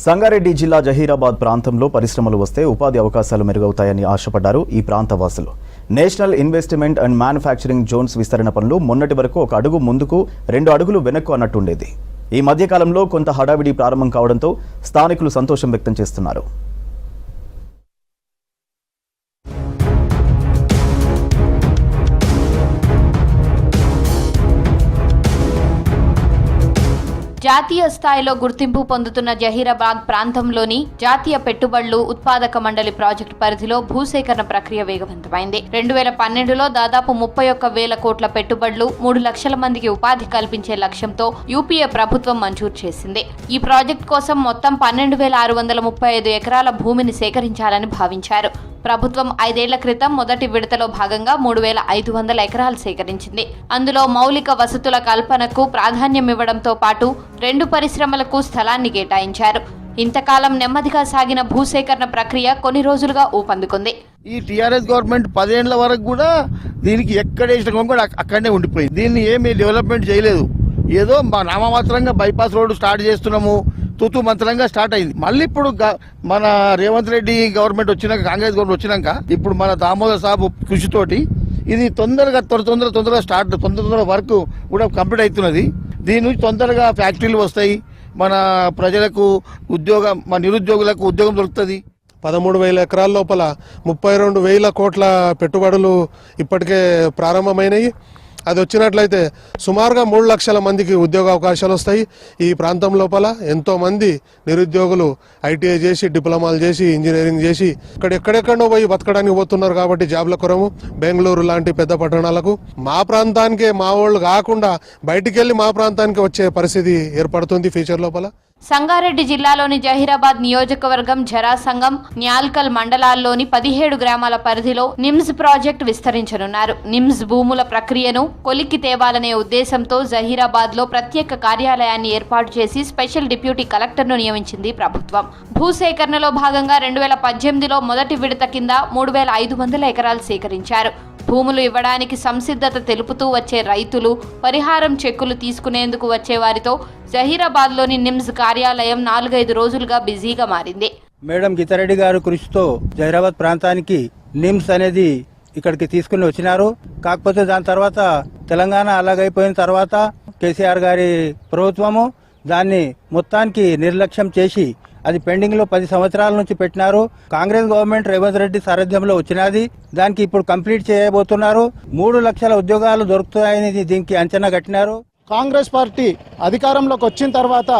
సంగారెడ్డి జిల్లా జహీరాబాద్ ప్రాంతంలో పరిశ్రమలు వస్తే ఉపాధి అవకాశాలు మెరుగవుతాయని ఆశపడ్డారు ఈ ప్రాంత వాసులు. National investment and manufacturing Jones విస్తరణ పనులు మొన్నటి వరకు ఒక అడుగు ముందుకు 2 అడుగులు వెనక్కు అన్నట్టుండేది. ఈ మధ్యకాలంలో కొంత హడావిడి ప్రారంభం కావడంతో స్థానికులు సంతోషం వ్యక్తం చేస్తున్నారు. జాతీయ స్థాయిలో గుర్తింపు పొందుతున్న జహీరాబాద్ ప్రాంతంలోని జాతీయ పెట్టుబడులు ఉత్పాదక మండలి ప్రాజెక్టు పరిధిలో భూసేకరణ ప్రక్రియ వేగవంతమైంది. 2012లో దాదాపు 31,000 కోట్ల పెట్టుబడులు 3 లక్షల మందికి ఉపాధి కల్పించే లక్ష్యంతో యూపీఏ ప్రభుత్వం మంజూరు చేసింది. ఈ ప్రాజెక్టు కోసం మొత్తం 12,635 ఎకరాల భూమిని సేకరించాలని భావించారు. ప్రభుత్వం 5 ఏళ్ల క్రితం మొదటి విడతలో భాగంగా 3,500 ఎకరాలు సేకరించింది. అందులో మౌలిక వసతుల కల్పనకు ప్రాధాన్యమివ్వడంతో పాటు 2 పరిశ్రమలకు స్థలాన్ని కేటాయించారు. ఇంతకాలం నెమ్మదిగా సాగిన భూసేకరణ ప్రక్రియ కొన్ని రోజులుగా ఊపందుకుంది. ఈ టీఆర్ఎస్ గవర్నమెంట్ 10 ఏళ్ల వరకు కూడా దీనికి ఎక్కడేసిన కూడా అక్కడనే ఉండిపోయింది. దీన్ని ఏమీ డెవలప్మెంట్ చేయలేదు. ఏదో నామమాత్రంగా బైపాస్ రోడ్డు స్టార్ట్ చేస్తున్నాము, తూతూ మంత్రంగా స్టార్ట్ అయింది. మళ్ళీ ఇప్పుడు మన రేవంత్ రెడ్డి గవర్నమెంట్ వచ్చినాక, కాంగ్రెస్ గవర్నమెంట్ వచ్చినాక ఇప్పుడు మన దామోదర్ సాబు కృషితోటి ఇది తొందరగా స్టార్ట్ తొందర వర్క్ కూడా కంప్లీట్ అవుతున్నది. దీని నుంచి తొందరగా ఫ్యాక్టరీలు వస్తాయి, మన ప్రజలకు మన నిరుద్యోగులకు ఉద్యోగం దొరుకుతుంది. 13,000 ఎకరాల లోపల 32,000 కోట్ల పెట్టుబడులు ఇప్పటికే ప్రారంభమైనవి. అది వచ్చినట్లయితే సుమారుగా 3 లక్షల మందికి ఉద్యోగ అవకాశాలు వస్తాయి. ఈ ప్రాంతం లోపల ఎంతో మంది నిరుద్యోగులు ఐటీఐ చేసి, డిప్లొమాలు చేసి, ఇంజనీరింగ్ చేసి ఎక్కడెక్కడో పోయి బతకడానికి పోతున్నారు. కాబట్టి జాబ్ల కొరము బెంగళూరు లాంటి పెద్ద పట్టణాలకు మా ప్రాంతానికే మా వాళ్ళు కాకుండా బయటికి వెళ్లి మా ప్రాంతానికి వచ్చే పరిస్థితి ఏర్పడుతుంది ఫ్యూచర్ లోపల. సంగారెడ్డి జిల్లాలోని జహీరాబాద్ నియోజకవర్గం జరాసంగం, న్యాల్కల్ మండలాల్లోని 17 గ్రామాల పరిధిలో నిమ్స్ ప్రాజెక్టు విస్తరించనున్నారు. నిమ్స్ భూముల ప్రక్రియను కొలిక్కి తేవాలనే ఉద్దేశంతో జహీరాబాద్ లో ప్రత్యేక కార్యాలయాన్ని ఏర్పాటు చేసి స్పెషల్ డిప్యూటీ కలెక్టర్ను నియమించింది ప్రభుత్వం. భూసేకరణలో భాగంగా 2018లో మొదటి విడత కింద 3,500 ఎకరాలు సేకరించారు. భూములు ఇవ్వడానికి సంసిద్ధత తెలుపుతూ వచ్చే రైతులు, పరిహారం చెక్కులు తీసుకునేందుకు వచ్చే వారితో జహీరాబాద్లోని నిమ్స్ కార్యాలయం 4-5 రోజులుగా బిజీగా మారింది. మేడం గీతారెడ్డి గారు కృషితో జహీరాబాద్ ప్రాంతానికి నిమ్స్ అనేది ఇక్కడికి తీసుకుని వచ్చినారు. కాకపోతే దాని తర్వాత తెలంగాణ అలాగైపోయిన తర్వాత కేసీఆర్ గారి ప్రభుత్వము దాన్ని మొత్తానికి నిర్లక్ష్యం చేసి అది పెండింగ్ లో 10 సంవత్సరాల నుంచి పెట్టినారు. కాంగ్రెస్ గవర్నమెంట్ రేవంత్ రెడ్డి సారథ్యంలో వచ్చినది. దానికి ఇప్పుడు కంప్లీట్ చేయబోతున్నారు. 3 లక్షల ఉద్యోగాలు దొరుకుతాయని దీనికి అంచనా కట్టినారు. కాంగ్రెస్ పార్టీ అధికారంలోకి వచ్చిన తర్వాత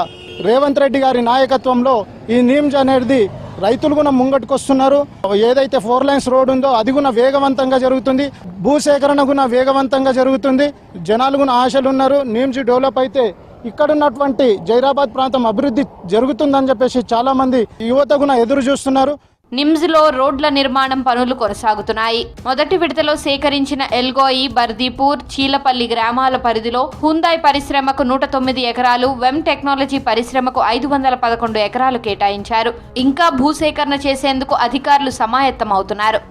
రేవంత్ రెడ్డి గారి నాయకత్వంలో ఈ నిమ్స్ అనేది రైతులు కూడా ముంగట్టుకొస్తున్నారు. ఏదైతే 4 లైన్స్ రోడ్ ఉందో అది కూడా వేగవంతంగా జరుగుతుంది. భూసేకరణ కూడా వేగవంతంగా జరుగుతుంది. జనాలు కూడా ఆశలు ఉన్నారు. నిమ్స్ డెవలప్ అయితే ఇక్కడ ఉన్నటువంటి జహీరాబాద్ ప్రాంతం అభివృద్ధి జరుగుతుందని చెప్పేసి చాలా మంది యువత కూడా ఎదురు చూస్తున్నారు. నిమ్స్ లో రోడ్ల నిర్మాణం పనులు కొనసాగుతున్నాయి. మొదటి విడతలో సేకరించిన ఎల్గోయి, బర్దీపూర్, చీలపల్లి గ్రామాల పరిధిలో హుందాయ్ పరిశ్రమకు 109 ఎకరాలు, వెమ్ టెక్నాలజీ పరిశ్రమకు 511 ఎకరాలు కేటాయించారు. ఇంకా భూసేకరణ చేసేందుకు అధికారులు సమాయత్తమవుతున్నారు.